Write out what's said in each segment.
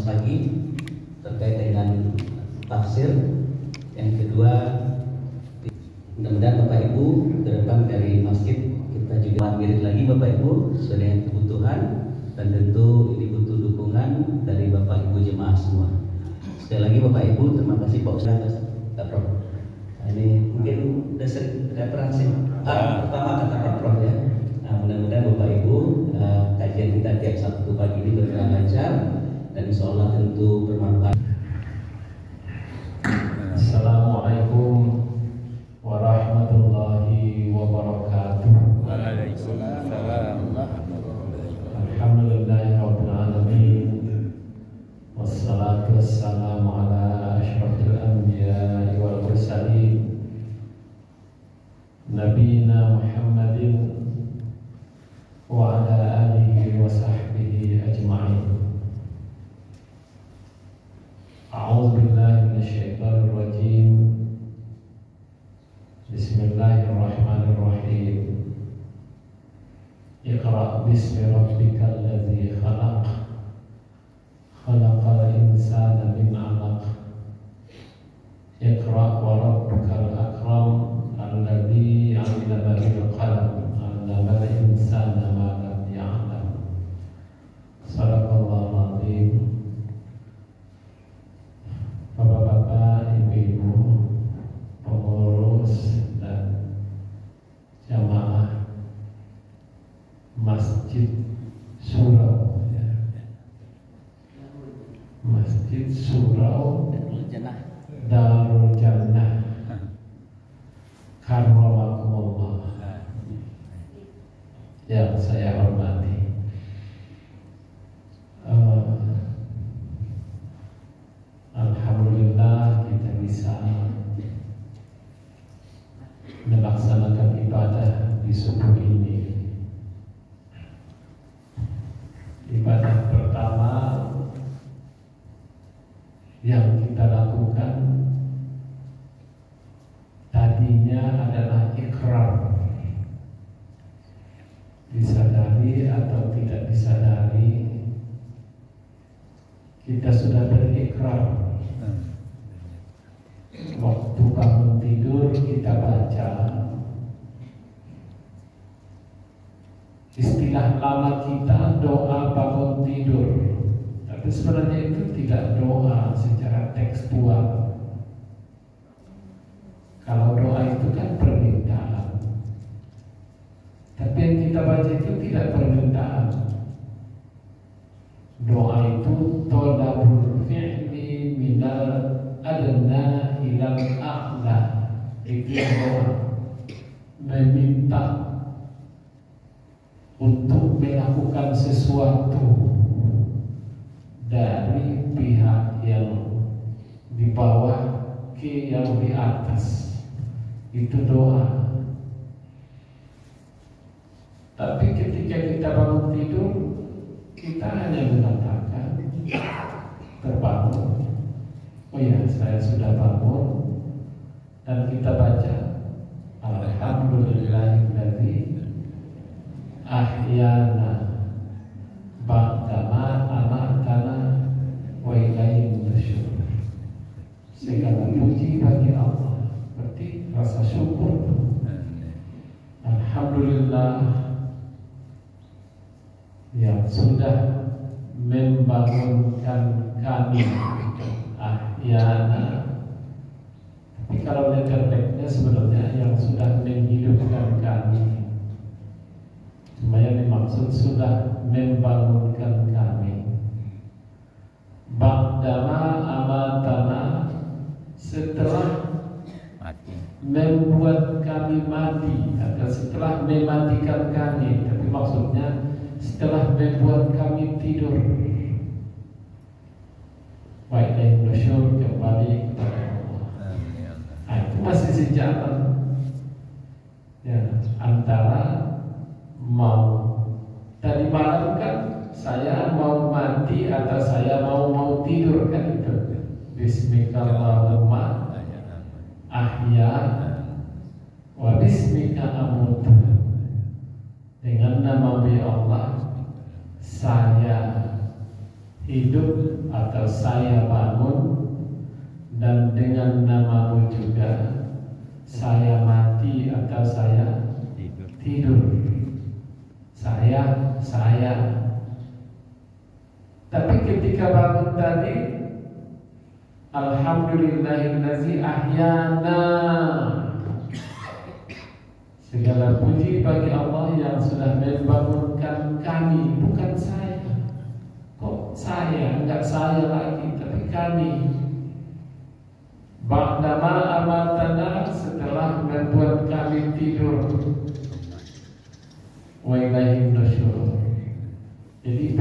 pagi terkait dengan tafsir. Yang kedua, mudah-mudahan Bapak Ibu ke depan dari masjid kita juga mirip lagi Bapak Ibu sesuai dengan kebutuhan, dan tentu ini butuh dukungan dari Bapak Ibu jemaah semua. Sekali lagi Bapak Ibu, terima kasih Pak Ustaz. Prof. Ini mungkin udah sering referensi pertama kata Pak Prof ya. Nah, mudah-mudahan Bapak Ibu kajian kita tiap Sabtu pagi ini berjalan lancar dan insya Allah tentu bermanfaat. Assalamualaikum warahmatullahi wabarakatuh. Waalaikumsalam. Alhamdulillahirabbil alamin. Wassalatu wassalamu ala asyrafil anbiya'i wal mursalin. Nabiyina Muhammadin wa ala alihi wa sahbihi ajma'in. A'udzu billahi minasyaitonir rajim. Bismillahirrahmanirrahim. Iqra' bismi rabbikal ladzi khalaq. Khalaqal insana min 'alaq. Iqra' wa rabbukal akram alladzi 'allama bil qalam 'allamal insana ma lam ya'lam. Shadaqallahul 'azim. Bapak-bapak, ibu-ibu, pengurus dan jamaah Masjid Surau, Masjid Surau Darul Jannah karramakumullah yang saya hormati. Alhamdulillah kita bisa melaksanakan ibadah di subuh ini. Ibadah pertama yang kita lakukan tadinya adalah ikrar. Disadari atau tidak disadari, kita sudah berikrar. Waktu bangun tidur kita baca istilah lama kita doa bangun tidur, tapi sebenarnya itu tidak doa secara tekstual. Kalau doa itu kan permintaan, tapi yang kita baca itu tidak permintaan. Doa itu tolabul fi'li minal adna ilal a'la. Itu doa, meminta untuk melakukan sesuatu dari pihak yang di bawah ke yang di atas. Itu doa. Tapi ketika kita bangun tidur, kita hanya mengatakan terbangun. Oh ya, saya sudah bangun, dan kita baca Alhamdulillahilladzi ahyana ba'dama amatana wa ilaihin nusyur. Segala puji bagi Allah, berarti rasa syukur. Alhamdulillah yang sudah membangunkan kami ahyana. Tapi kalau letterbacknya sebenarnya yang sudah menghidupkan kami. Cuma yang dimaksud sudah membangunkan kami. Ba'dama amatana, setelah membuat kami mati, atau setelah mematikan kami. Tapi maksudnya setelah membuat kami tidur. Wa ilaihin nusyur, kembali kepada Allah. Nah, itu masih sejalan ya, antara mau tadi malam kan saya mau mati atau saya mau tidur, kan itu. Bismillahirrahmanirrahim ahya wa bismika amut. Dengan nama Allah saya hidup atau saya bangun, dan dengan namamu juga saya mati atau saya tidur. Saya. Tapi ketika bangun tadi, alhamdulillahillazi ahyana. Segala puji bagi Allah yang sudah membangunkan kami, bukan saya. Kok saya? Enggak saya lagi, tapi kami. Ba'dama amatana, setelah membuat kami tidur. Wa ilaihin nusyur. Jadi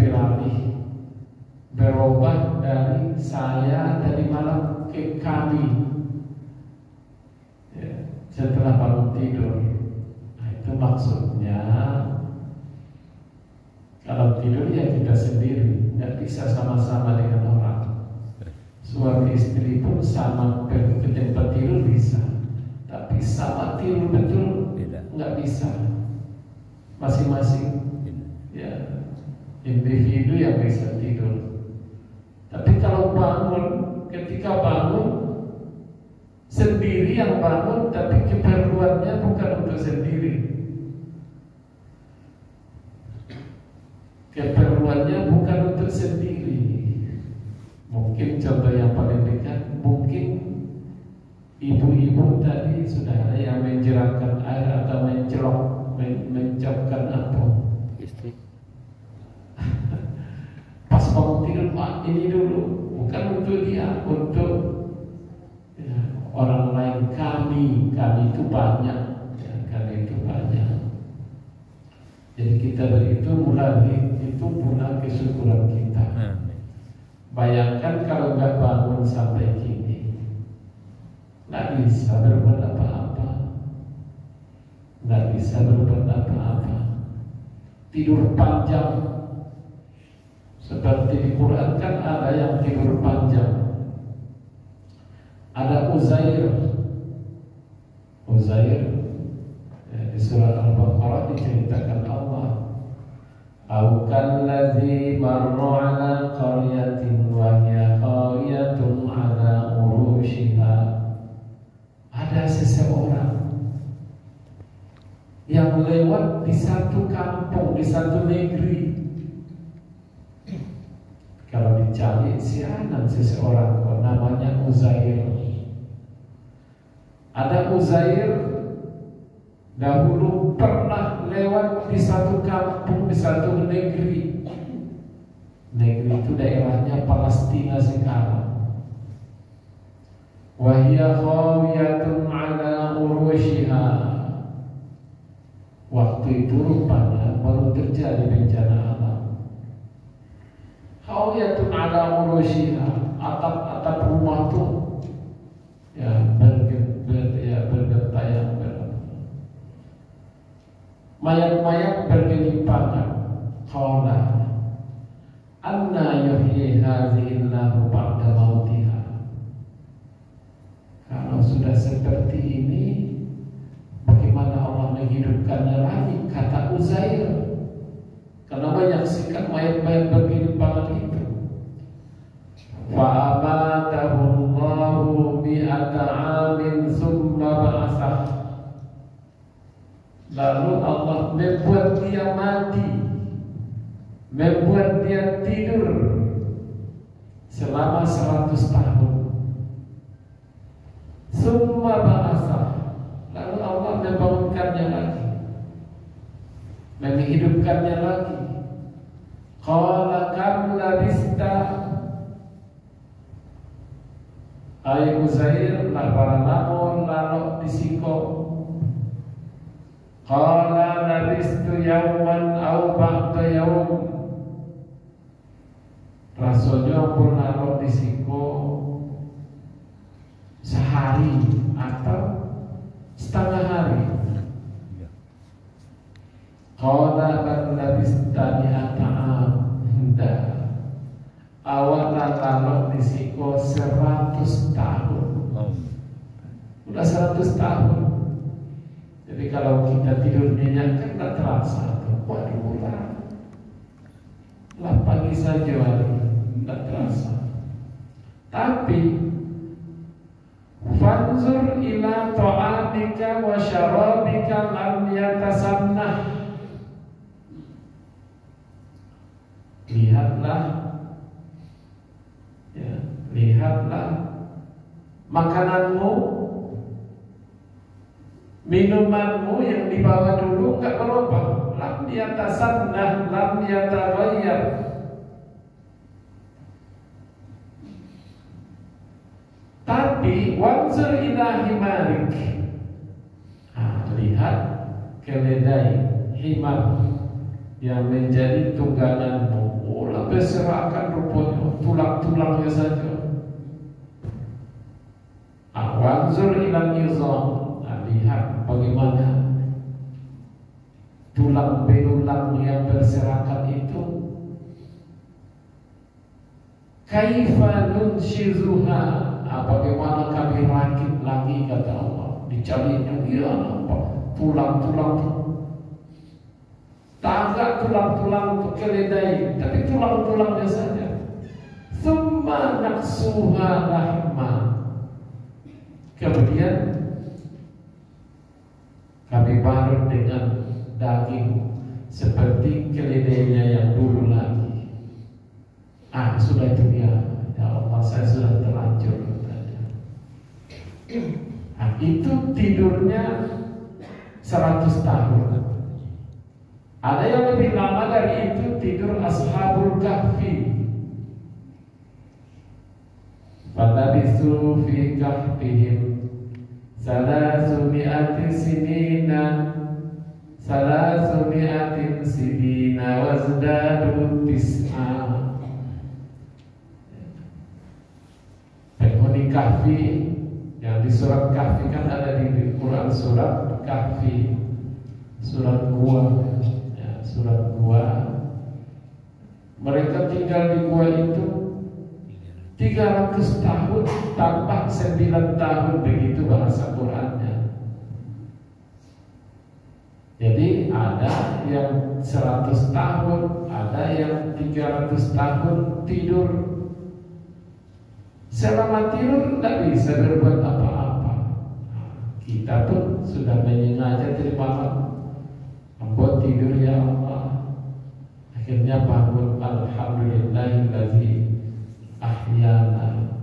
berubah dari saya dari malam ke kami ya, setelah bangun tidur. Nah, itu maksudnya kalau tidur ya kita sendiri, tidak bisa sama-sama dengan orang. Suami istri pun sama ke tempat tidur bisa, tapi sama tidur betul nggak bisa. Masing-masing ya individu yang bisa tidur. Tapi kalau bangun, ketika bangun sendiri yang bangun, tapi keperluannya bukan untuk sendiri. Keperluannya bukan untuk sendiri. Mungkin contoh yang paling dekat, mungkin ibu-ibu tadi sudah ada yang menjeratkan air atau mencopkan apa? Istri. Pas bangun tidur, Pak, ini dulu, bukan untuk dia, untuk ya, orang lain. Kami itu banyak, ya, kami itu banyak. Jadi kita berhitung mulai itu bulan kesyukuran kita. Bayangkan kalau nggak bangun sampai kini, nggak bisa berbuat apa-apa, nggak bisa berbuat apa-apa. Tidur panjang. Seperti di Quran kan ada yang tidur panjang. Ada Uzair ya, di surah Al-Baqarah diceritakan Allah, "Au kalladzi marra 'ala qaryatin wa hiya khawiyatun 'ala urushiha." Ada seseorang yang lewat di satu kampung, di satu negeri. Kalau dicari sianan seseorang kok namanya Uzair. Ada Uzair dahulu pernah lewat di satu kampung, di satu negeri. Negeri itu daerahnya Palestina sekarang. Wa hiya khawiyatun 'ala urushiha. Waktu itu rupanya baru terjadi bencana alam. Khawiyatun 'ala urushiha, atap-atap rumah tuh ya bergentayangan, mayat-mayat bergelimpangan. Qala anna yuhyi hadhihi Allahu ba'da mautiha. Kalau sudah seperti ini, bagaimana Allah menghidupkannya lagi? Kata Uzair, karena menyaksikan mayat-mayat bergelimpangan itu. Wa amatahu Allahu mi'ata 'amin tsumma ba'atsah. Lalu Allah membuat dia mati, membuat dia tidur selama 100 tahun. Tsumma ba'atsah. Lalu Allah membangunkannya lagi, menghidupkannya lagi. Qala kam labista, hai Uzair, laparan namun lalu disiko. Qala labistu yawman aw ba'da yawm. Rasanya pun lalu disiko sehari atau setengah hari. Qala bal labistani ata'am. Hendak awak lalu disiko 100 tahun. Udah 100 tahun. Jadi kalau kita tidur nyenyak kan tak terasa. Waduh lah pagi saja hari. lihatlah makananmu, minumanmu yang dibawa dulu nggak berubah. Lam yatasanna, lam yataghayyar. Tapi wanzur ila himarik, lihat keledai himar yang menjadi tungganganmu. Oh, berserakan rupanya, tulang-tulangnya saja. Wanzur ila nizam, lihat bagaimana tulang belulang yang berserakan itu. Kaifa nunshizuha, bagaimana kami rakit lagi, kata Allah. Dicarinya, ya nampak tulang-tulang, tak agak tulang-tulang untuk keledai, tapi tulang-tulangnya saja. Tsumma naksuha lahma, kemudian kami baru dengan daging seperti keledainya yang dulu lagi. Sudah itu dia. Ya Allah, saya sudah terlanjur. Itu tidurnya 100 tahun. Ada yang lebih lama dari itu, tidur Ashabul Kahfi. Falabisu fi kahfihim salasumi'atin sinina, salasumi'atin sinina wazdadu tis'a. Penghuni Kahfi, yang di surat Kahfi kan ada di Quran surat Kahfi, surat gua, ya, surat gua. Mereka tinggal di gua itu 300 tahun tambah 9 tahun, begitu bahasa Qurannya. Jadi ada yang 100 tahun, ada yang 300 tahun tidur. Selama tidur tidak bisa berbuat apa-apa. Kita pun sudah menyengaja dari malam membuat tidur, ya Allah. Akhirnya bangun, alhamdulillahillazi ahyana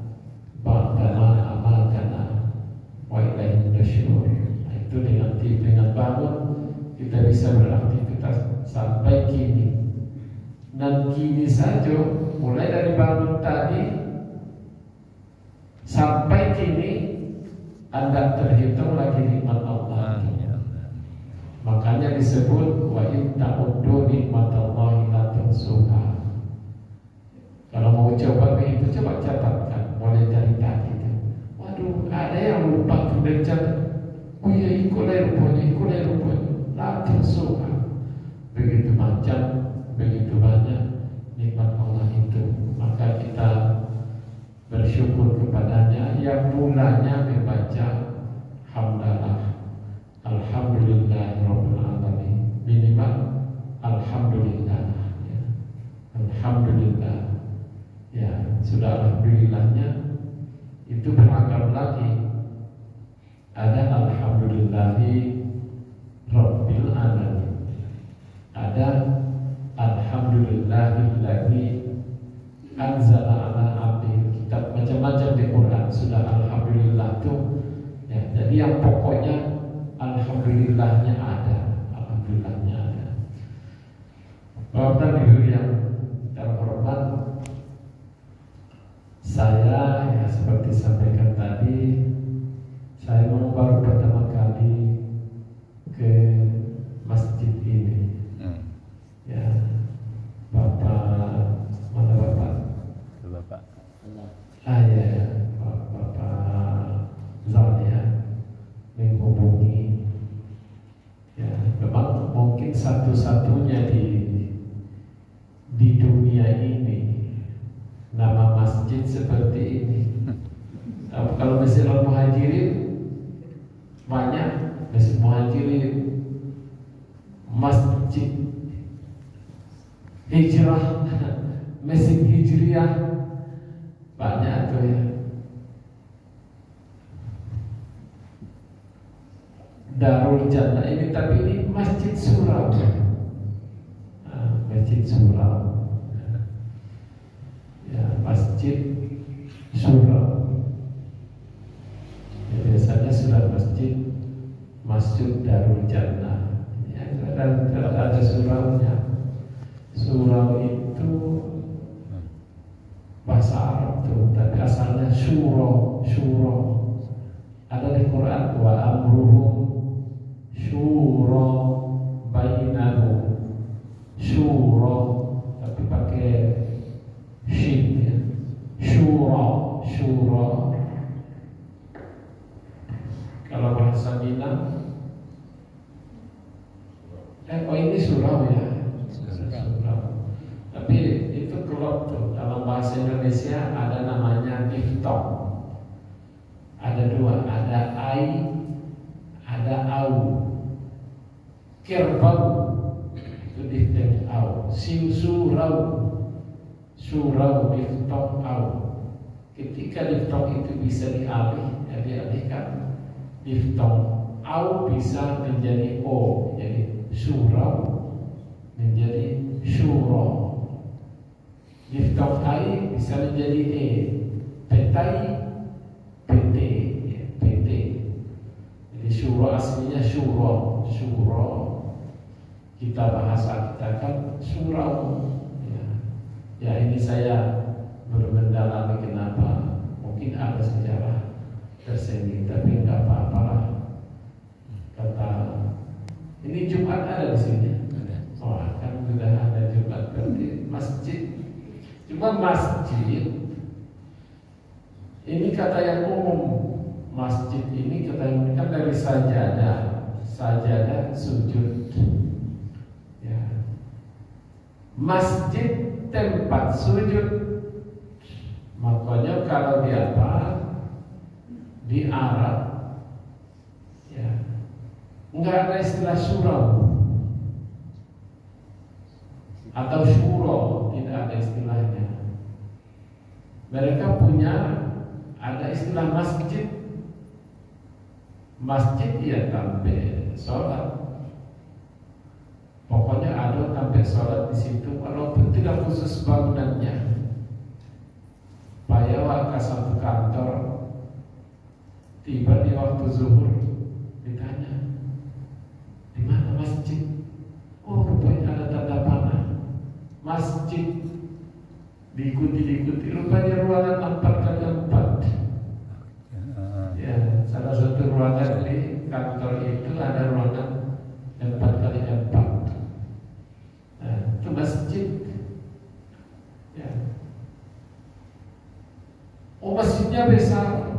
ba'dama amatana wa ilaihin nusyur. Itu dengan bangun kita bisa beraktivitas sampai kini. Dan kini saja, mulai dari bangun tadi sampai kini, Anda terhitung lagi nikmat Allah. Makanya disebut wa in ta'uddu nikmatallahi la tuhsuha. Kalau mau coba begitu, coba catatkan mulai dari tadi. Waduh, ada yang lupa tuh dan catat. Oh iya, ikulah rupanya, la tuhsuha. Begitu macam, begitu banyak nikmat Allah itu. Maka kita bersyukur kepadanya, yang mulanya membaca hamdalah, alhamdulillahirabbil alamin, minimal alhamdulillah, ya. Alhamdulillah, ya, sudah alhamdulillahnya. Itu beragam lagi. Ada alhamdulillahi rabbil alamin, ada alhamdulillahilladzi anzala ala abdihi kitab, macam-macam di Quran sudah alhamdulillah tuh, ya. Jadi yang pokoknya alhamdulillahnya ada, alhamdulillahnya ada. Bapak Ibu yang terhormat, saya ya seperti sampaikan tadi, saya baru pertama kali ke masjid ini. Ya, Bapak, mana Bapak? Bapak. Ya, Bapak Zalia menghubungi. Ya, memang mungkin satu-satunya di dunia ini nama masjid seperti ini. Kalau Masjid Al-Muhajirin banyak, Masjid Muhajirin, Masjid Hijrah, Masjid Hijriah, banyak tuh ya. Darul Jannah ini, tapi ini Masjid Surau. Masjid Surau. Ya, Masjid Surau. syuro. Ada di Quran wa amruhum syuro bainahum. Syuro tapi pakai shin ya. Syuro. Kalau bahasa Minang ini surau ya. Surau. Tapi itu kelop tuh. Dalam bahasa Indonesia ada namanya diftong. Ada dua, ada ai, ada au. Kerbau itu diftong au. Surau diftong au. Ketika diftong itu bisa dialihkan, diftong au bisa menjadi o, jadi surau menjadi syuro. Diftong ai bisa menjadi e, petai pt ya, pt. Jadi syuro aslinya syuro. Kita bahasa kita kan surau ya ini saya mendalami kenapa, mungkin ada sejarah tersendiri tapi nggak apa-apalah. Kata ini Jumat ada di sini. Oh, kan sudah ada Jumat berarti masjid. Cuma masjid ini kata yang umum. Masjid ini kata yang kan dari sajadah sujud. Ya. Masjid tempat sujud. Makanya kalau di Arab ya enggak ada istilah surau atau syuro, tidak ada istilahnya. Mereka punya ada istilah masjid. Masjid ya sampai sholat. Pokoknya ada sampai sholat di situ, walaupun tidak khusus bangunannya. Payawa ke satu kantor, tiba di waktu zuhur ditanya, di mana masjid? Oh, rupanya ada tanda panah masjid. Diikuti, rupanya ruangan 4x4. Ya, salah satu ruangan di kantor itu ada ruangan 4x4. Nah, itu masjid. Ya. Oh, masjidnya besar.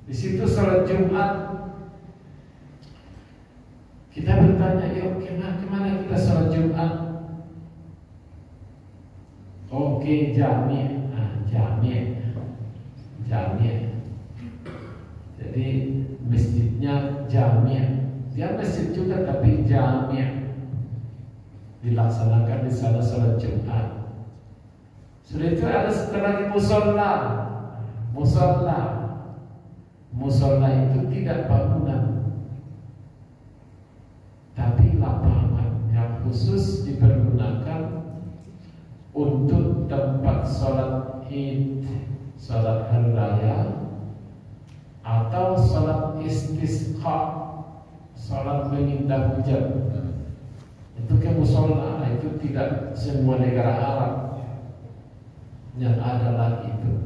Di situ sholat Jumat. Kita bertanya, yuk kemana kita sholat Jumat? Oke, jami. Jadi masjidnya jami. Dia masjid juga tapi jami. Dilaksanakan di sana sholat Jumat. Sudah itu ada setelah musola itu tidak bangunan, tapi lapangan yang khusus dipergunakan untuk tempat sholat Id, sholat hari raya, atau sholat istisqa, sholat meminta hujan. Itu ke musola, itu tidak semua negara Arab yang ada lagi itu.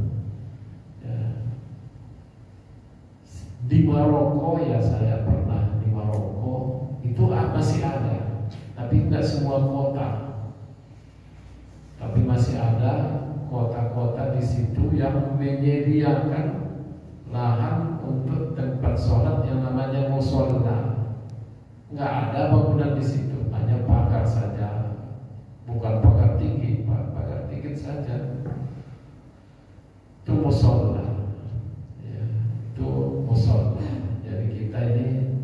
Di Maroko ya saya pernah di Maroko itu masih ada, tapi tidak semua kota. Tapi masih ada kota-kota di situ yang menyediakan lahan untuk tempat sholat yang namanya musola. Nggak ada bangunan di situ, hanya pagar saja, bukan pagar tinggi, pagar tinggi saja. Itu musola. Itu musola. Jadi kita ini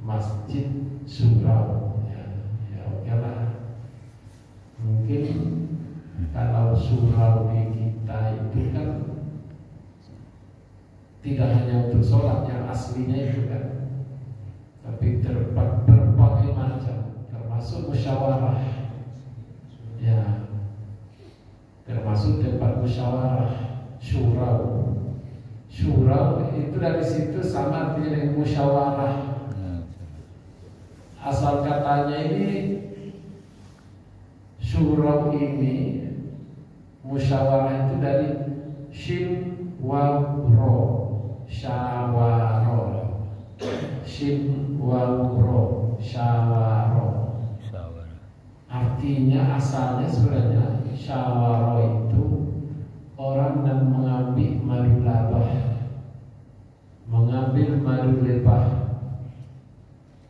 masjid surau ya oke lah. Mungkin kalau surau di kita itu kan tidak hanya untuk sholat yang aslinya itu kan, tapi berbagai macam, termasuk musyawarah ya, termasuk tempat musyawarah. Surau itu dari situ sama dengan musyawarah. Asal katanya ini surau ini musyawarah itu dari shin wawro, syawaro, shin wawro, syawaro. Artinya asalnya sebenarnya syawaro itu orang yang mengambil madu lebah, mengambil madu lebah.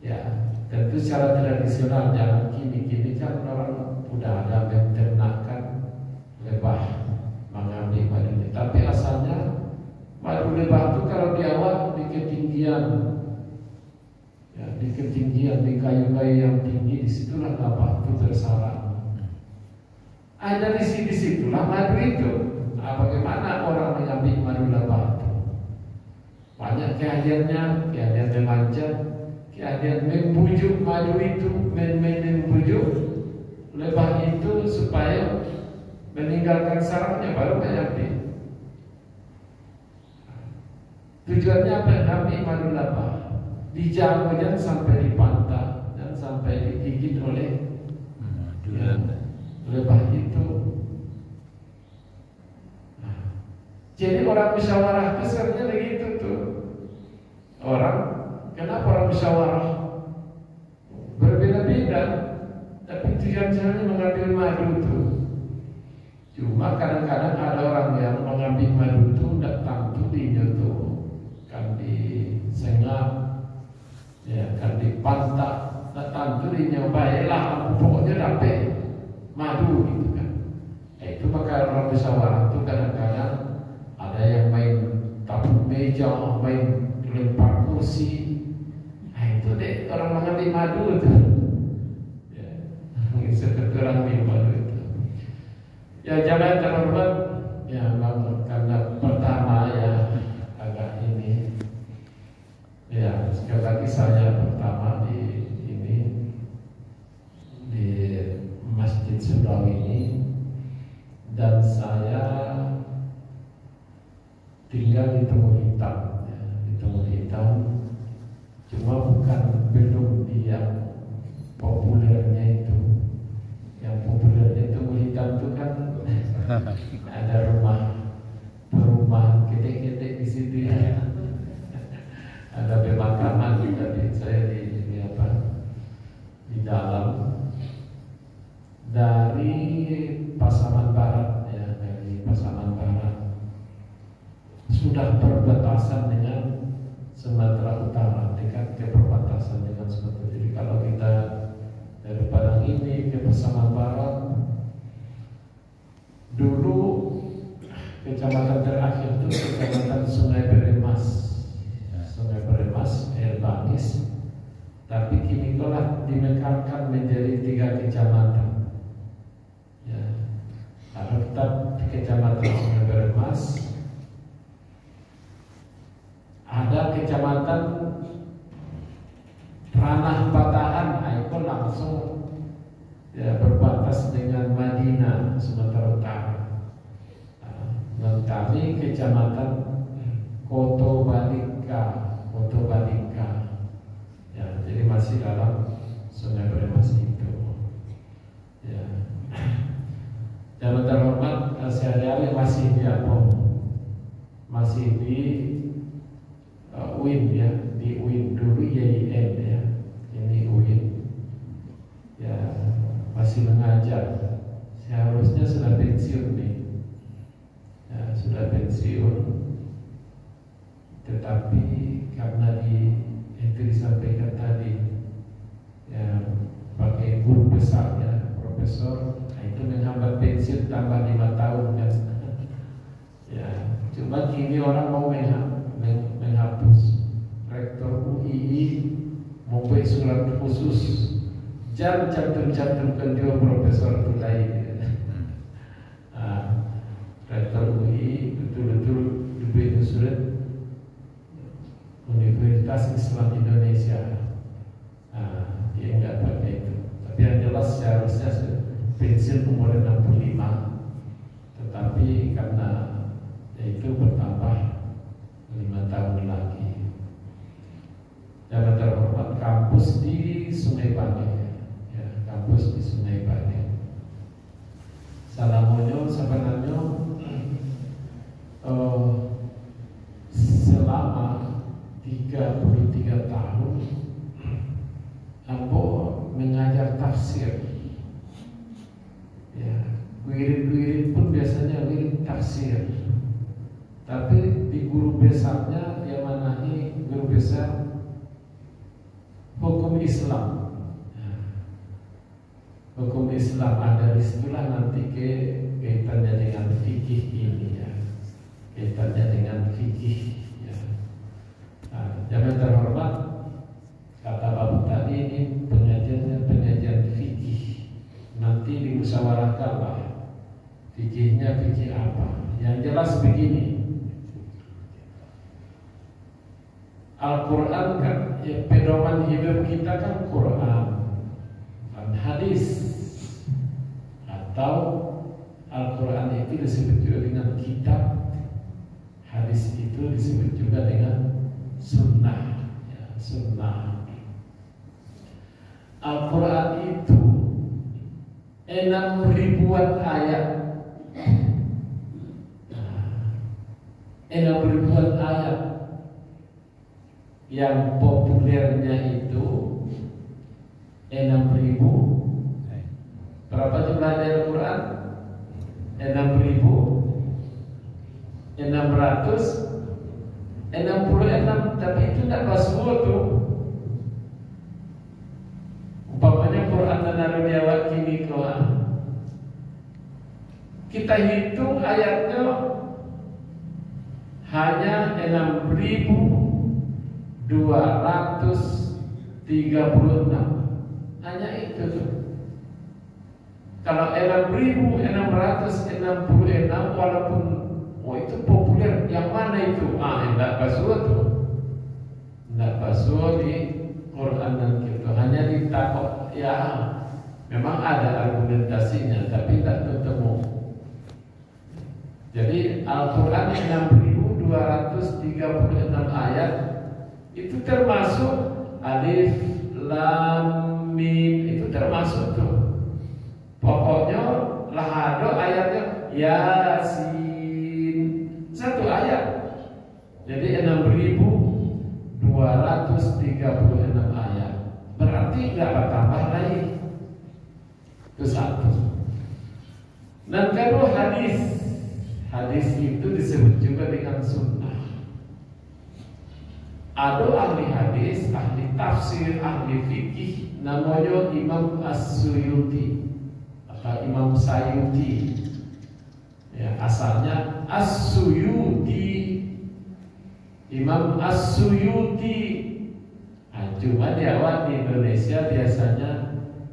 Ya, tentu secara tradisional, jangan kini kan orang udah ada peternakan lebah mengambil madu. Tapi asalnya madu lebah itu kalau di awal di ketinggian, ya, di ketinggian, di kayu-kayu yang tinggi, disitulah lebah itu bersarang. Ada di situlah madu itu. Nah, bagaimana orang mengambil madu lebah itu? Banyak keahliannya, keahlian memanjat, keahlian membujuk madu itu, membujuk lebah itu supaya meninggalkan sarangnya baru mengambil. Tujuannya apa? Mengambil madu lebah, dijaga dan sampai dipantah dan sampai digigit oleh lebah itu. Jadi orang musyawarah kesannya begitu tuh. Kenapa orang musyawarah? Berbeda-beda, tapi tujuannya mengambil madu tuh. Cuma kadang-kadang ada orang yang mengambil madu tuh datang tuh di tuh, kan disengat, ya kan dipantak, datang tuh di baiklah, pokoknya dapat madu gitu kan. Itu maka orang musyawarah tuh kadang-kadang ada yang main tabung meja, main lempar kursi. Nah itu deh orang mengambil madu itu. Ya, seperti orang minum madu itu. Ya jangan terlambat. Ya bang, karena pertama ya agak ini. Ya sekali lagi saya pertama di Masjid Sudawi ini, dan saya tinggal di Timur Hitam, ya, di Timur Hitam. Cuma belum di yang populernya itu. Yang populernya Timur Hitam itu kan ada rumah gede-gede di situ ya. Ada pemakaman tadi saya di dalam dari Pasaman Barat ya, dari Pasaman Barat. Sudah perbatasan dengan Sumatera Utara, dekat ke perbatasan dengan Sumatera. Jadi kalau kita dari Padang ini ke Pasaman Barat, dulu kecamatan terakhir itu kecamatan Sungai Beremas, Air Bangis. Tapi kini telah dimekarkan menjadi 3 kecamatan. Ya, kalau kita kecamatan Sungai Beremas, ada kecamatan Ranah Batahan, itu langsung ya, berbatas dengan Madinah, Sumatera Utara. Dan kami kecamatan Koto Balika, ya, jadi masih dalam Sungai Beremas itu. Ya. Yang terhormat sehari-hari masih di masih di UIN ya, di UIN dulu YIN ya, ini UIN ya, masih mengajar. Seharusnya sudah pensiun nih, ya, sudah pensiun, tetapi karena itu disampaikan tadi ya, pakai guru besar ya, profesor, nah itu menghambat pensiun tambah 5 tahun kan. Ya, cuma kini orang mau menghapus. Rektor UII membuat surat khusus, jangan cantumkan juga Profesor Tulai. Rektor UII betul-betul dibuat surat Universitas Islam Indonesia. Dia enggak pakai itu. Tapi yang jelas seharusnya pensiun umur 65. Tetapi karena itu bertambah 5 tahun lagi. Yang terhormat kampus di Sungai Bane, ya, kampus di Sungai Bane. Salamonyo sebenarnya 33 tahun Ambo mengajar tafsir. Ya, wirid-wirid pun biasanya wirid tafsir. Tapi di guru besarnya dia manahi guru besar hukum Islam. Ya. Hukum Islam ada istilah nanti kaitannya dengan fikih ini ya. Kaitannya dengan fikih ya. Nah, jangan terhormat, kata Bapak tadi ini pengajiannya pengajian fikih. Nanti dimusyawarahkan lah fikihnya fikih apa. Yang jelas begini, Al-Quran kan ya, pedoman hidup kita kan Quran dan hadis, atau Al-Quran itu disebut juga dengan kitab, hadis itu disebut juga dengan sunnah ya, sunnah. Al-Quran itu 6.000-an ayat, 6.000-an ayat. Yang populernya itu 6.000. Berapa jumlahnya Al-Quran? 6.666. Tapi itu tidak masuk tuh. Umpamanya Quran dan Narudiawat kini kawan, kita hitung ayatnya hanya 6.236. Hanya itu tuh. Kalau 6.666 walaupun itu populer, yang mana itu? Tidak basuh tuh. Tidak basuh di Quran dan gitu. Hanya ditakut ya. Memang ada argumentasinya, tapi tidak ketemu. Jadi Al-Quran 6.236 ayat itu termasuk alif, lam, mim, itu termasuk tuh. Pokoknya lahado ayatnya Yasin, satu ayat. Jadi 6.236 ayat. Berarti nggak bertambah lagi. Itu satu. Dan kedua hadis. Hadis itu disebut juga dengan sunnah. Ada ahli hadis, ahli tafsir, ahli fikih, namanya Imam As-Suyuti atau Imam Sayuti. Ya, asalnya As-Suyuti, Imam As-Suyuti. Nah, cuma di awal di Indonesia biasanya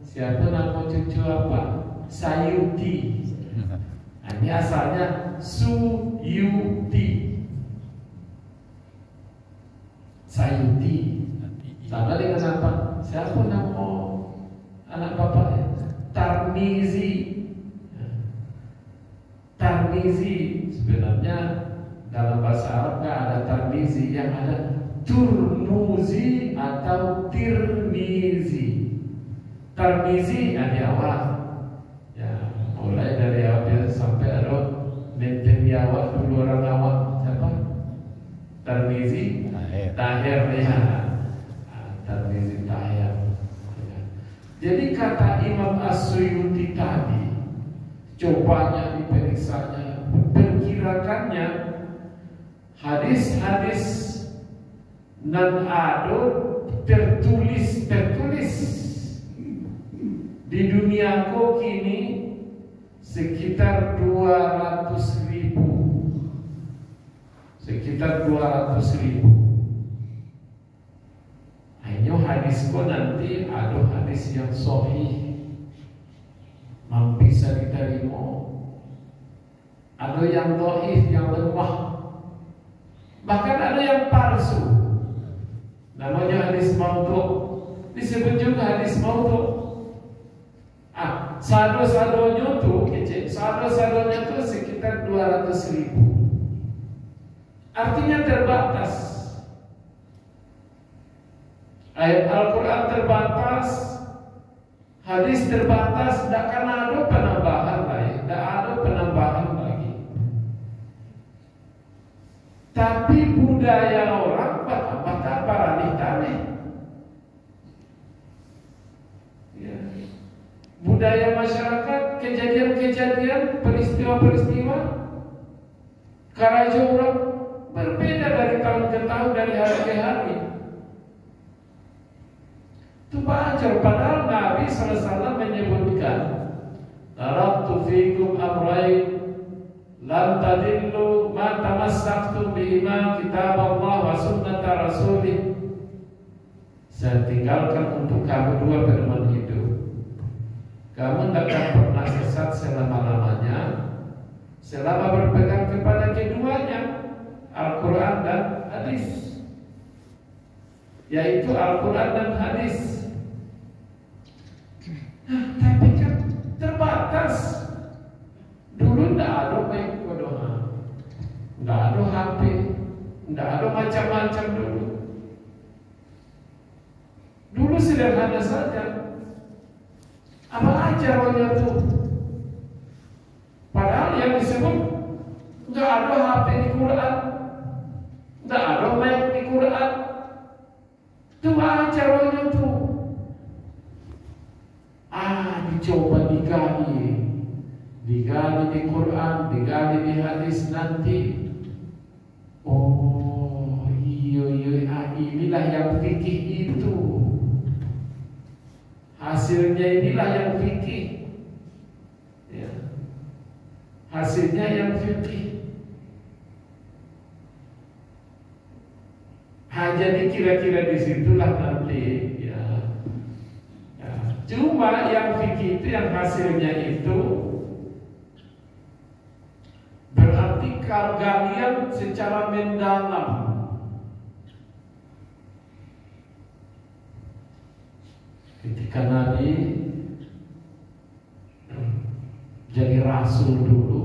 siapa nama cucu apa? Sayuti. Nah, ini asalnya Suyuti. Sayuti. Sama dengan apa? Siapa nama anak bapaknya? Tarmizi. Tarmizi. Sebenarnya dalam bahasa Arab nggak ada Tarmizi, yang ada Turmuzi atau Tirmizi. Tarmizi di awal. Ya, mulai dari awal sampai ada menteri awal dulu orang awal siapa? Tarmizi. Tahir ya, Tarmizi Tahir. Jadi kata Imam As-Suyuti tadi, cobanya diperiksanya, perkirakannya hadis-hadis nan ado tertulis di dunia ko kini sekitar 200.000. Sekitar 200.000. Hanya hadis ko nanti ada hadis yang sahih, bisa diterima. Ada yang dhaif, yang lemah. Bahkan ada yang palsu. Namanya hadis maudhu'. Disebut juga hadis maudhu'. Sado-sadonya tuh kecil. Sado-sadonya tuh sekitar 200.000. Artinya terbatas. Ayat Al-Quran terbatas, hadis terbatas, tidak akan ada penambahan lagi, tidak ada penambahan lagi. Tapi budaya orang, bahkan para peristiwa Karaja orang berbeda dari tahun ke tahun, dari hari ke hari. Itu wajar, padahal Nabi SAW menyebutkan, taraktu fikum amrayn lan tadillu ma tamassaktum bihima kitab Allah wa sunnata rasulih. Saya tinggalkan untuk kamu dua pedoman hidup. Kamu tidak akan pernah sesat selama-lamanya selama berpegang kepada keduanya, Al-Quran dan hadis, yaitu Al-Quran dan hadis. Tapi kan terbatas. Dulu tidak ada baik doa, tidak ada HP, tidak ada macam-macam dulu. Dulu sederhana saja. Apa aja rohnya tuh? Padahal yang disebut nggak ada HP di Quran, nggak ada mic di Quran. Itu aja rohnya tuh. Dicoba digali di Quran, digali di hadis nanti. Oh iya, inilah yang fikih itu. Hasilnya inilah yang fikih. Ya. Hasilnya yang fikih. Jadi kira-kira disitulah nanti. Ya. Cuma yang fikih itu, yang hasilnya itu berarti kalian secara mendalam. Ketika Nabi jadi Rasul dulu,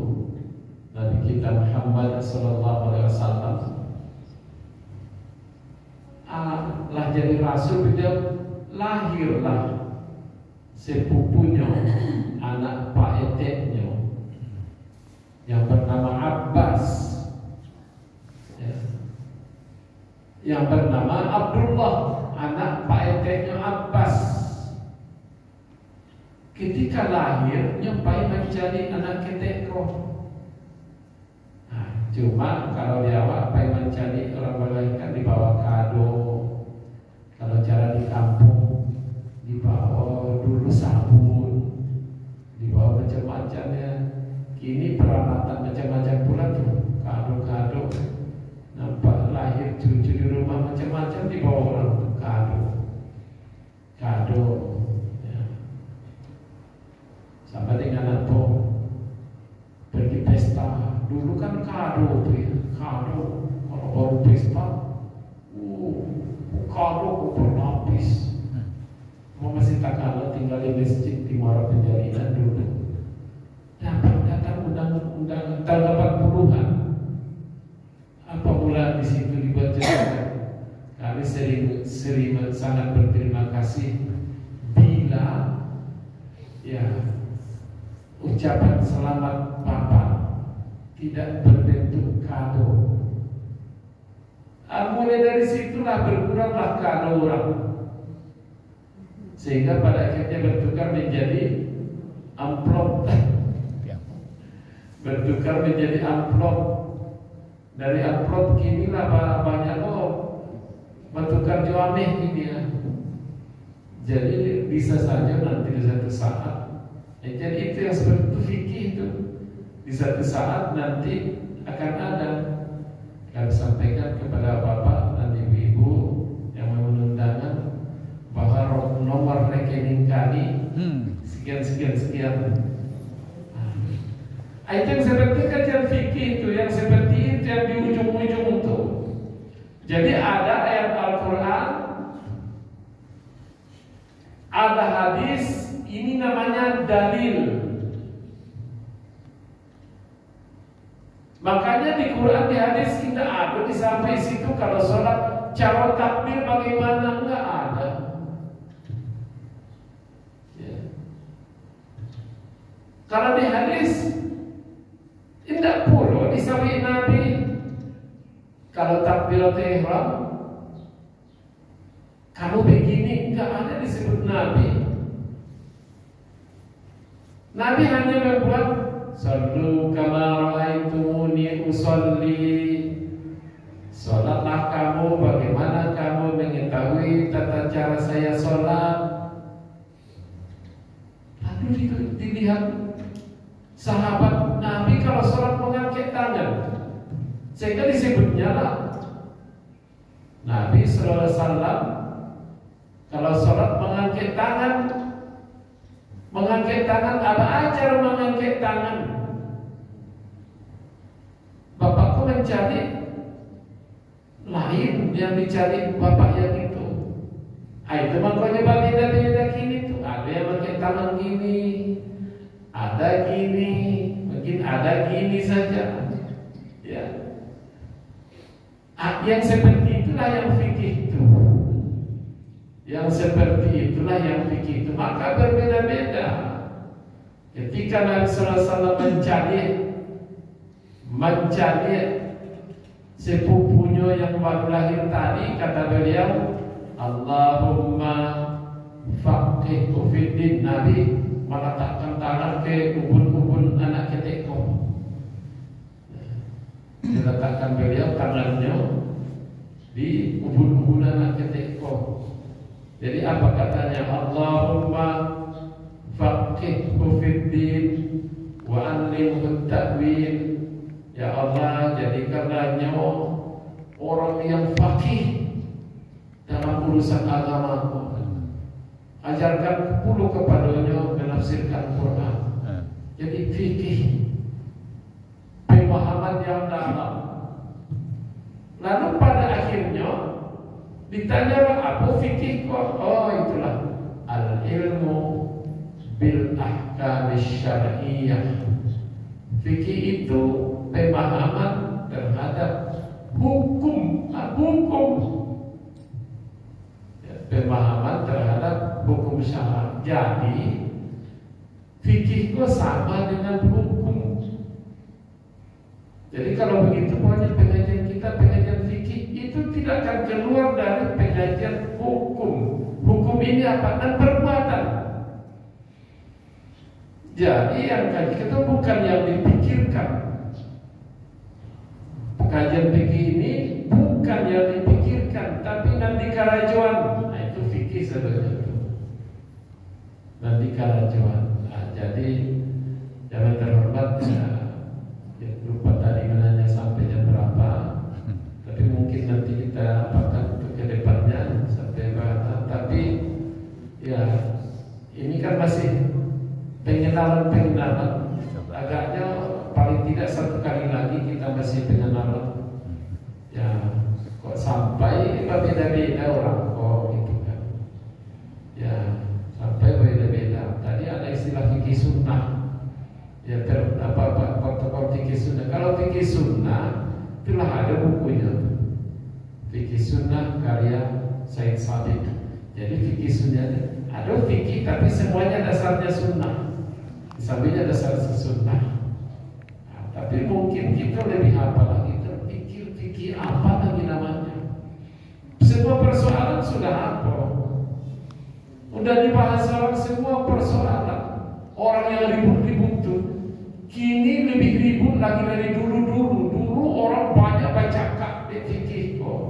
Nabi kita Muhammad SAW lah jadi Rasul, dia lahirlah sepupunya, anak Pak Eteknya yang bernama Abbas, ya. Yang bernama Abdullah, anak Pak Eteknya Abbas. Ketika lahir, nyampai mencari anak ketekro. Cuma kalau di awal pai mencari orang melahirkan dibawa kado. Kalau cara di kampung dibawa dulu sabun, dibawa macam-macam ya. Kini peralatan macam-macam pula tuh, kado-kado. Nampak lahir cucu di rumah macam-macam dibawa orang tuh, kado. Sama dengan apa? Pergi pesta. Dulu kan kado tuh ya, kado. Kalau baru pesta, kado berlapis. Mau masih tak kalah tinggal di masjid di Muara Penjalinan dulu. Datang undang-undang tahun 80-an. Apa mula di situ dibaca? Kami sering sangat berterima kasih bila ya ucapan selamat Bapak tidak berbentuk kado. Mulai dari situlah berkuranglah kado orang, sehingga pada akhirnya bertukar menjadi amplop. Bertukar menjadi amplop. Dari amplop kinilah banyak bertukar juameh ini ya. Jadi bisa saja nanti di satu saat. Jadi itu yang seperti itu fikih itu. Di satu saat nanti akan ada. Kami sampaikan kepada Bapak dan Ibu-ibu yang menundangan bahwa nomor rekening kami sekian. Itu yang seperti kajian fikih itu, yang seperti itu yang di ujung-ujung itu. Jadi ada ayat Al-Quran, ada hadis, ini namanya dalil. Makanya di Quran, di hadis tidak ada di sampai situ kalau sholat cara takbir bagaimana, enggak ada. Ya. Kalau di hadis tidak perlu disawi Nabi. Kalau takbiratul ihram kamu begini, enggak ada disebut Nabi. Nabi hanya membuat Sallu kama ra'aitumuni usolli. Sholatlah kamu bagaimana kamu mengetahui tata cara saya sholat. Lalu dilihat sahabat Nabi kalau sholat mengangkat tangan, sehingga disebutnya lah Nabi sallallahu alaihi wasallam kalau sholat mengangkat tangan apa ajar mengangkat tangan. Bapakku mencari lain yang dicari bapak yang itu. Itu makanya beda-beda gini tuh. Ada yang pakai tangan gini, ada gini, mungkin ada gini saja. Ya. Yang seperti itulah yang fikih itu. Yang seperti itulah yang fikih itu. Maka berbeda-beda. Ketika Nabi sallallahu alaihi wasallam mencari sepupunya yang baru lahir tadi, kata beliau, Allahumma faqihhu fiddin. Nabi meletakkan tangan ke ubun-ubun anak keteknya. Diletakkan beliau tangannya di ubun-ubun anak keteknya. Jadi apa katanya? Allahumma faqihhu fiddin wa 'allimhu ta'wil. Ya Allah, jadikanlah nyawa orang yang faqih dalam urusan agamaku. Ajarkan puluh kepadanya menafsirkan Quran. Jadi fikih, pemahaman yang dalam. Lalu pada akhirnya ditanya apa fikih kok? Oh, itulah al-ilmu bil ahkam syar'iyyah. Fikih itu pemahaman terhadap hukum. Pemahaman terhadap hukum syara. Jadi fikih itu sama dengan hukum. Jadi kalau begitu pokoknya pengajian kita, pengajian fikih itu tidak akan keluar dari pengajian hukum. Hukum ini apa? Dan perbuatan. Jadi yang kita bukan yang dipikirkan. Kajian fikih ini bukan yang dipikirkan, tapi nanti karajuan. Nah, itu fikih sebenarnya. Nanti karajuan. Nah, jadi jangan terhormat ya, lupa tadi menanya sampai jam berapa. Tapi mungkin nanti kita apakan untuk kedepannya sampai berapa. Tapi ya ini kan masih pengenalan. Agaknya paling tidak satu kali lagi kita masih pengenalan. Ya, kok sampai beda-beda orang kok gitu kan. Ya, sampai beda-beda. Tadi ada istilah fikih sunnah. Ya, protokol fikih sunnah. Kalau fikih sunnah itulah ada bukunya. Fikih sunnah karya Said Sabiq. Jadi fikih sunnah ada fikih tapi semuanya dasarnya sunnah. Sampingnya dasar sunnah. Nah, tapi mungkin kita lebih apa lagi terpikir apa lagi namanya. Semua persoalan sudah apa? Udah dibahas orang semua persoalan. Orang yang ribut-ribut tuh kini lebih ribut lagi dari dulu. Dulu orang banyak baca kak di fikih kok.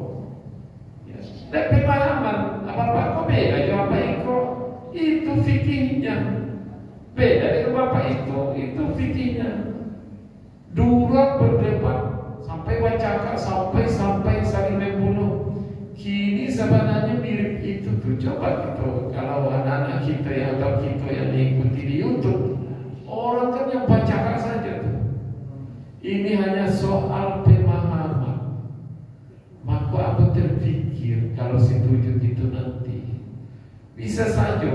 Ya. Dan pemahaman apa kok beda jawab kok itu fikihnya. Beda dengan bapak itu fikihnya. Dulu berdebat sampai bacakak sampai saling membunuh. Kini sebenarnya mirip itu tuh. Coba gitu kalau anak-anak kita yang atau kita yang diikuti di YouTube, orang kan yang bacakak saja tuh. Ini hanya soal pemahaman. Maka aku terpikir kalau setuju gitu nanti bisa saja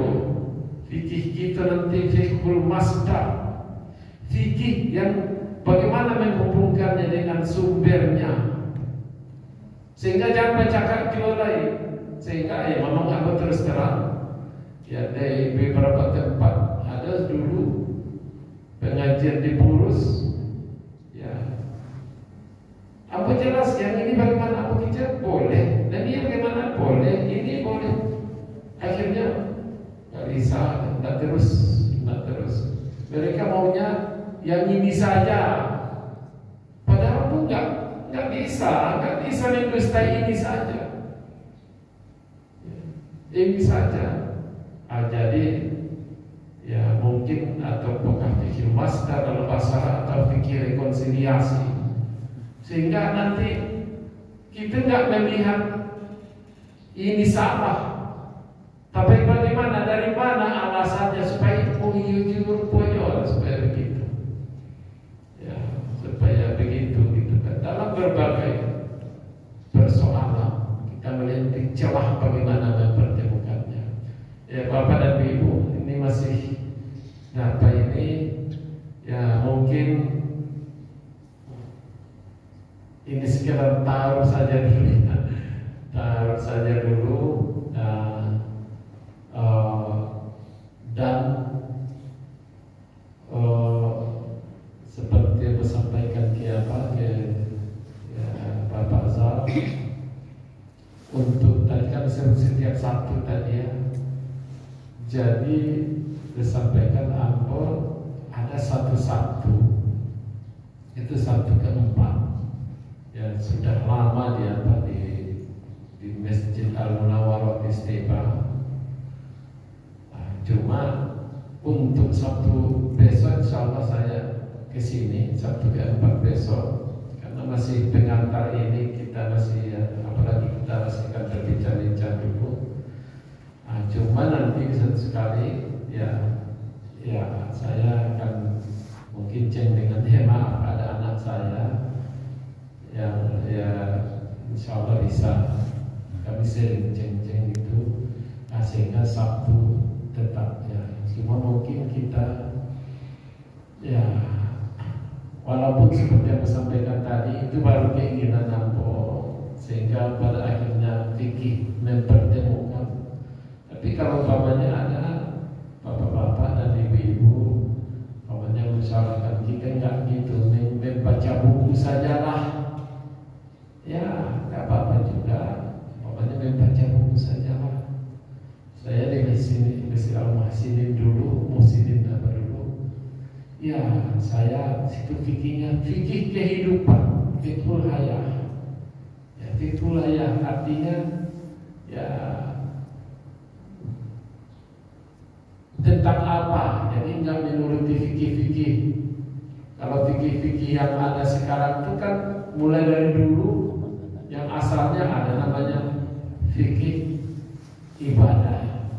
fikih kita nanti fikhul masdar, fikih yang bagaimana menghubungkannya dengan sumbernya, sehingga jangan bercakap jual lain. Sehingga memang aku terus terang ya di beberapa tempat ada dulu pengajian di Purus ya, aku jelas yang ini bagaimana aku bicara boleh dan ini bagaimana boleh, ini boleh. Akhirnya gak bisa, tidak terus. Mereka maunya yang ini saja. Padahal pun nggak bisa mendustai ini saja. Ini saja. Jadi ya mungkin atau apakah fikir masdar dalam bahasa atau fikir rekonsiliasi, sehingga nanti kita nggak melihat ini salah, tapi bagaimana, dari mana alasannya supaya jujur supaya begitu, ya supaya begitu gitu kan. Dalam berbagai persoalan kita melihat celah bagaimana mempertemukannya. Ya Bapak dan Ibu, ini masih ini ya mungkin ini sekedar taruh saja dulu ya. Taruh saja dulu dan seperti yang disampaikan ke Bapak Zal, untuk tadi kan setiap Sabtu tadi ya, jadi disampaikan ampun ada satu Sabtu, itu Sabtu keempat ya, sudah lama di Masjid Al-Munawwarah Istiqlal. Cuma untuk Sabtu besok insya Allah saya kesini, Sabtu keempat besok, karena masih pengantar ini kita masih apalagi kita masih akan berbincang-bincang dulu. Cuma nanti sekali ya saya akan mungkin ceng dengan maaf ada anak saya yang insya Allah bisa kami sering ceng-ceng itu, sehingga Sabtu tetap ya. Cuma mungkin kita ya walaupun seperti yang saya sampaikan tadi itu baru keinginan nampo, sehingga pada akhirnya fikih mempertemukan. Tapi kalau umpamanya ada bapak-bapak dan ibu-ibu umpamanya misalkan kita nggak gitu membaca buku sajalah, ya nggak apa-apa juga, umpamanya membaca buku sajalah. Saya di sini Al-Muhsinin dulu, Muhsinin dulu. Ya saya situ fikihnya fikih kehidupan, fiqhul hayah. Ya fiqhul hayah artinya ya tentang apa? Jadi nggak menuruti fikih-fikih. Kalau fikih-fikih yang ada sekarang itu kan mulai dari dulu yang asalnya ada namanya fikih ibadah,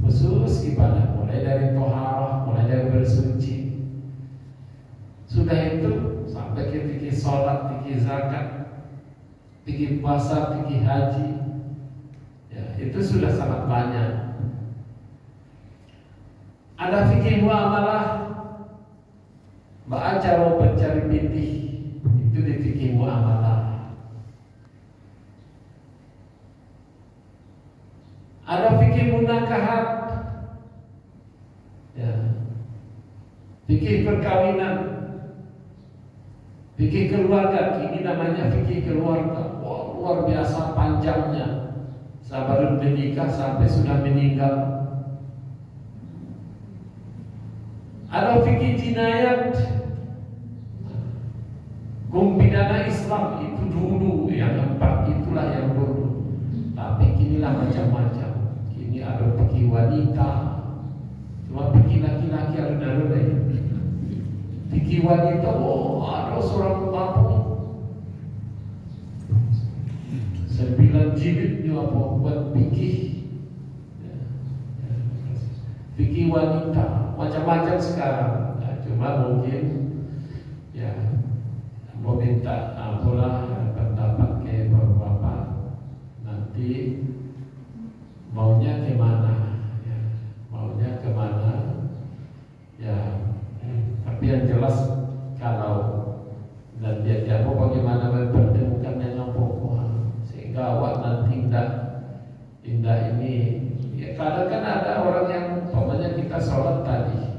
khusus ibadah, mulai dari toharah, mulai dari bersuci. Sudah itu sampai ke fikih sholat, fikih zakat, fikih puasa, fikih haji. Ya, itu sudah sangat banyak. Ada fikih muamalah, baca mau pencari fikih, itu di fikih muamalah. Ada fikih munakahat, ya, fikih perkawinan, fikih keluarga. Ini namanya fikih keluarga. Wah, luar biasa panjangnya. Sabar menikah sampai sudah meninggal. Ada fikih jinayat, hukum pidana Islam itu dulu, yang empat itulah yang dulu. Tapi kinilah macam-macam. Kini ada fikih wanita, cuma fikih laki-laki ada ya. Fikih wanita, ada seorang kampung 9 jilid buat fikih. Fikih wanita macam-macam sekarang. Nah, cuma mungkin ya mau minta pula pendapat ke bapak nanti maunya kemana ya, maunya kemana ya. Tapi yang jelas kalau dan dia mau bagaimana mempertemukan dengan pokok, sehingga awak nanti indah ini ya. Kadang kan ada orang yang umpamanya kita sholat tadi,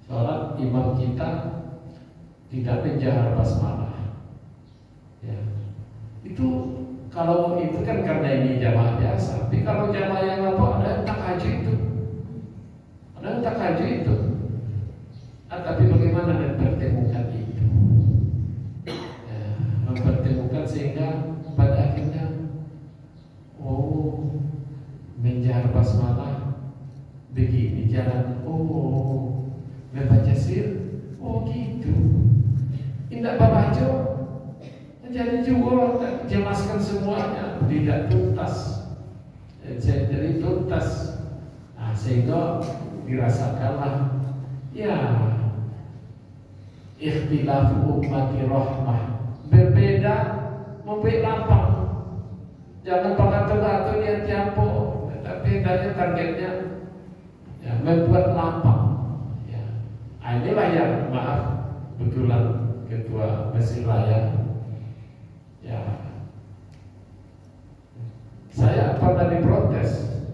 sholat imam kita tidak menjahar basmalah ya. Itu kalau itu kan karena ini jamaah biasa. Tapi kalau jamaah yang ada yang tak haji itu, ada yang tak haji itu. Tapi bagaimana sehingga pada akhirnya menjahar basmalah begini jalan, membaca sir, gitu. Indah babajo, jadi juga jelaskan semuanya tidak tuntas, jadi tuntas, sehingga dirasakanlah ya ikhtilafu ummati rahmah, berbeda membuat lapang. Jangan pagato-gato dia tiampo, tapi tadi targetnya ya, membuat lapang. Ya. Inilah yang maaf betulan Ketua Mesin Raya. Ya, saya pernah diprotes.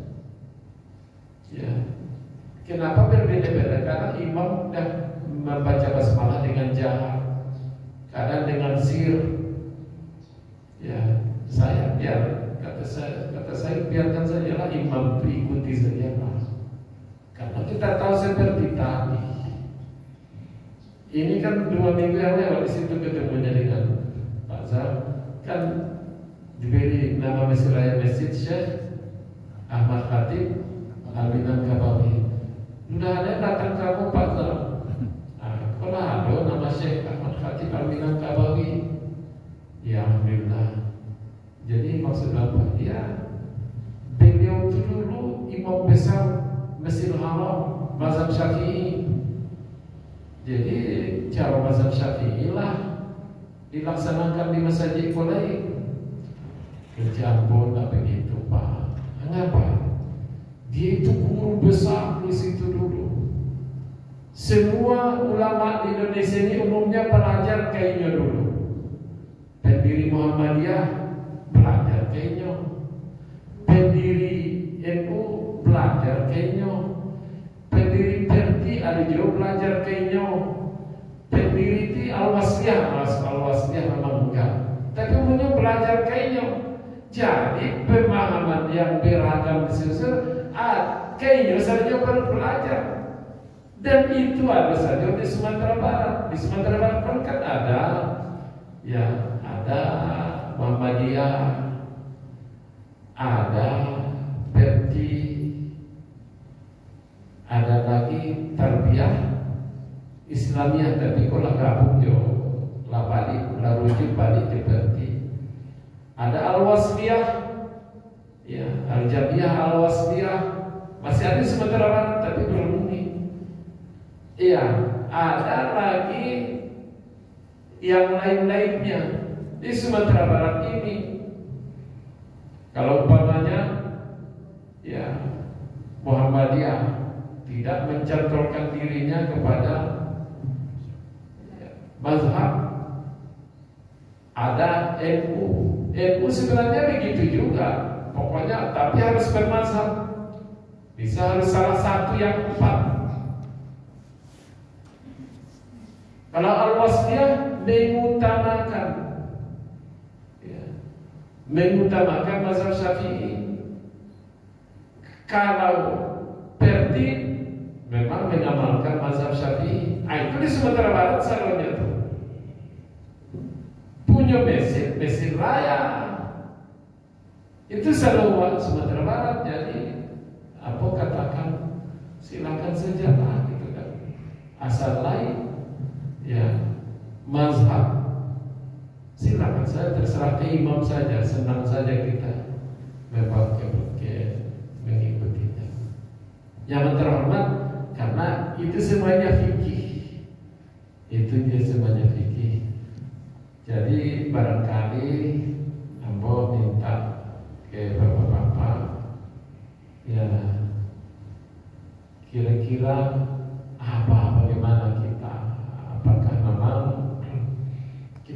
Ya, kenapa berbeda-beda? Karena imam dan membaca basmalah dengan jahar, kadang dengan sir. Ya, saya biar kata saya biarkan sajalah imam itu ikuti saja lah. Karena kita tahu seperti tadi. Ini kan 2 minggu yang lewat di situ ketemunya dengan Pak Zar, kan diberi nama Masjid Raya Masjid Syekh Ahmad Khatib Al-Minangkabawi. Sudah ada datang kamu Pak Zar. Kalau ada nama Syekh Ahmad Khatib Al-Minangkabawi, ya alhamdulillah. Jadi maksud apa? Ya, beliau itu dulu imam besar Masjidil Haram mazhab Syafi'i. Jadi cara mazhab Syafi'i lah dilaksanakan di masjid lain. Kerjaan pun tak begitu Pak. Kenapa? Dia itu guru besar di situ dulu. Semua ulama di Indonesia ini umumnya pelajar kayaknya dulu. Pendiri Muhammadiyah belajar kayaknya, pendiri NU belajar kayaknya, pendiri Perti Alijo belajar kayaknya, pendiri Al-Wasliyah memang enggak, tapi umumnya belajar kayaknya. Jadi pemahaman yang beragam disusun, kayaknya saja baru belajar. Dan itu ada saja di Sumatera Barat. Di Sumatera Barat kan ada, ya ada Muhammadiyah, ada Perti, ada lagi Tarbiyah Islamiyah, tapi kalau gabung jo lah balik, lah rujuk balik ke Perti. Ada Al-Wasliyah, ya Al-Jabiyah, Al-Wasliyah masih ada di Sumatera Barat, tapi belum ini. Iya, ada lagi yang lain-lainnya di Sumatera Barat ini. Kalau umpamanya ya Muhammadiyah tidak mencantolkan dirinya kepada mazhab, ada NU sebenarnya begitu juga. Pokoknya tapi harus bermazhab. Bisa harus salah satu yang 4. Kalau Al-Wasliyah mengutamakan mazhab Syafi'i. Kalau Perti memang mengamalkan mazhab Syafi'i. Itu di Sumatera Barat salonnya tuh punya mesin raya. Itu selalu Sumatera Barat. Jadi apa katakan silakan saja lah gitu kan. Asal lain ya mazhab silakan saja, terserah ke imam saja, senang saja kita mengikutinya. Yang terhormat karena itu semuanya fikih, itu dia semuanya fikih. Jadi barangkali ambo minta ke bapak-bapak, ya kira-kira bagaimana kita, apakah memang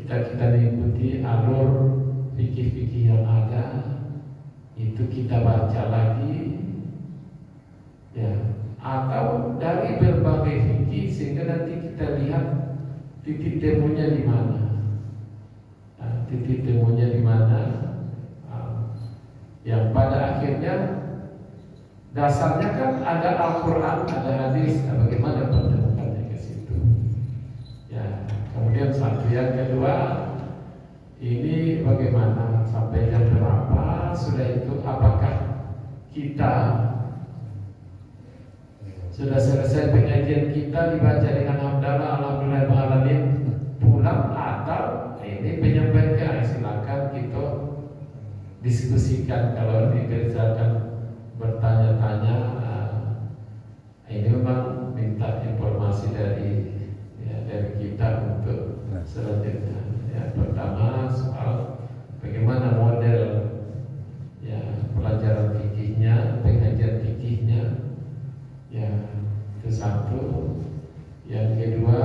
kita mengikuti alur fikih-fikih yang ada, itu kita baca lagi, ya, atau dari berbagai fikih sehingga nanti kita lihat titik temunya di mana. Titik temunya di mana, yang pada akhirnya dasarnya kan ada Al-Quran, ada hadis. Bagaimana pertemukannya ke situ? Ya, kemudian satu yang kedua, ini bagaimana sampai jam berapa, sudah itu apakah kita sudah selesai pengajian kita dibaca dengan hamdalah alhamdulillahirobbilalamin pulang, atau ini penyampaian, silakan kita diskusikan. Kalau dikerjakan bertanya-tanya, ini memang minta informasi dari kita untuk selanjutnya. Ya, pertama soal bagaimana model pelajaran fikihnya, pengajian fikihnya. Ya, itu satu. Yang kedua,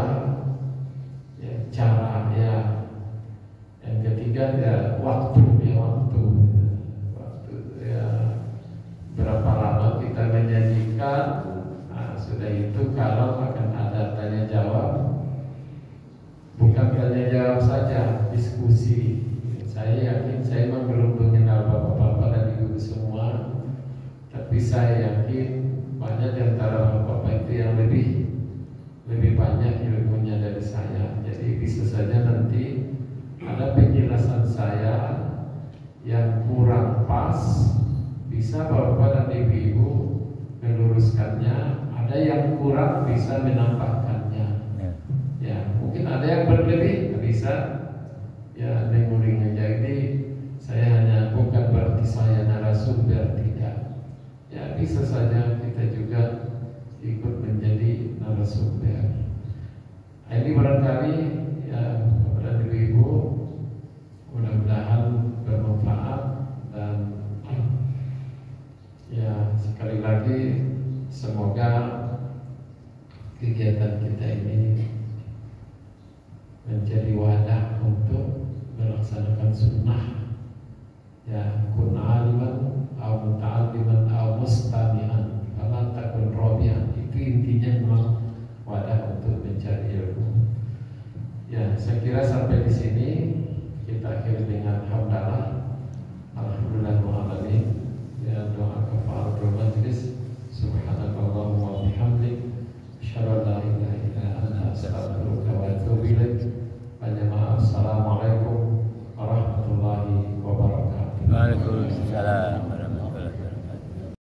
cara, yang ketiga waktu, berapa lama kita menyajikan. Sudah itu kalau akan ada tanya jawab, bukan tanya jawab saja, diskusi. Saya yakin, saya memang belum mengenal bapak-bapak dan ibu semua, tapi saya yakin banyak di antara bapak itu yang lebih banyak ilmunya dari saya. Jadi bisa saja nanti ada penjelasan saya yang kurang pas, bisa bapak dan ibu meluruskannya. Ada yang kurang, bisa menambahkannya. Ya, mungkin ada yang berlebih, bisa mengurangi. Jadi saya hanya, bukan berarti saya narasumber, tidak. Ya, bisa saja kita juga ikut menjadi narasumber. Ini barangkali kepada ibu, mudah-mudahan bermanfaat. Dan sekali lagi semoga kegiatan kita ini menjadi wadah untuk melaksanakan sunnah. Kun aliman aw muta'alliman aw mustami'an fala takun rabi'an. Itu intinya memang wadah